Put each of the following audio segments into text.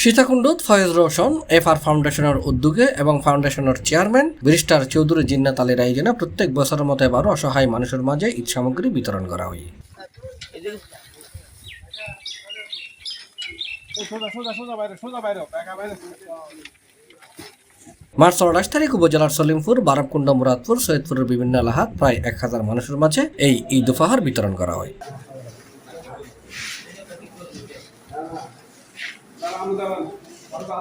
সীতাকুণ্ডত Faiz Roshan FR ফাউন্ডেশনের উদ্যোগে এবং ফাউন্ডেশনের চেয়ারম্যান ব্যারিস্টার চৌধুরী জিন্নাত আলীর আয়োজনে প্রত্যেক বছরের মতো এবারও অসহায় মানুষের মাঝে ঈদ সামগ্রী বিতরণ করা হয়। মার্চ 28 তারিখ উপজেলার সলিমপুর, বারাবকুণ্ড, মুরাদপুর, সৈয়দপুরের বিভিন্ন এলাকাত প্রায় 1000 মানুষের মাঝে এই ঈদ উপহার বিতরণ করা হয়।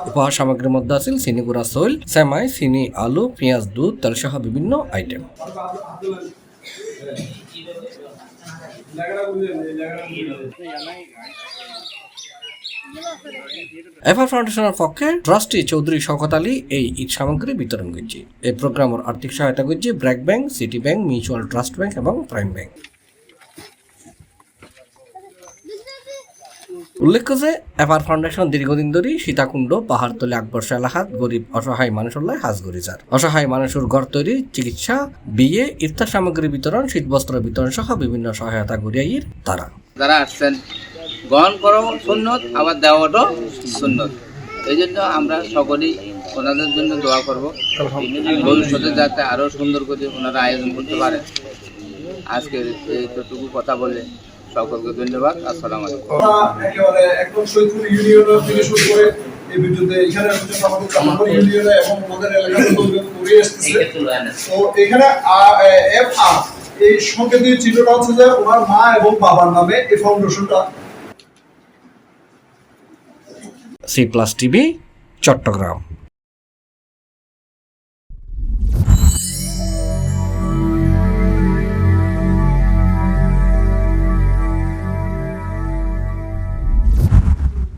উপহার সামগ্রীর মধ্যে আছে চিনি গুঁড়া, সইল, সেমাই, চিনি, আলু, পেঁয়াজ, দুধ, তেল সহ বিভিন্ন আইটেম। এফআর ফাউন্ডেশনের পক্ষে ট্রাস্টি চৌধুরী শওকত আলী এই ঈদ সামগ্রী বিতরণ করছে। এই প্রোগ্রামের আর্থিক সহায়তা করছে BRAC bank, city bank, mutual trust bank এবং প্রাইম ব্যাংক। উল্লেখ্য যে এফআর ফাউন্ডেশন দীর্ঘদিন ধরে সীতাকুণ্ড, পাহাড়তলী, আকবর্ষা এলাকাত গরিব অসহায় মানুষের হাজ গরিজার অসহায় মানুষের ঘর তৈরি, চিকিৎসা, বিয়ে, ইফতার সামগ্রী বিতরণ, শীতবস্ত্র বিতরণ সহ বিভিন্ন সহায়তা করিয়াইর তারা যারা আসছেন গ্রহণ করো সুন্নত, আবার দেওয়াটাও সুন্নত। এই জন্য আমরা সকলেই ওনাদের জন্য দোয়া করব, ভবিষ্যতে যাতে আরো সুন্দর করে ওনারা আয়োজন করতে পারে। আজকের এইটুকু কথা বলে সকলকে ধন্যবাদ। আসসালামু আলাইকুম। একেবারে একদম সৈয়দপুর ইউনিয়ন থেকে শুরু করে এই বিদ্যুতে এখানে আমাদের কামারপুর ইউনিয়নে এবং আমাদের এলাকার লোকজন ঘুরে আসতেছে। তো এখানে এফআর এই সংকেতের চিত্রটা হচ্ছে যে ওনার মা এবং বাবার নামে এই ফাউন্ডেশনটা। C+ TV, Chittagong.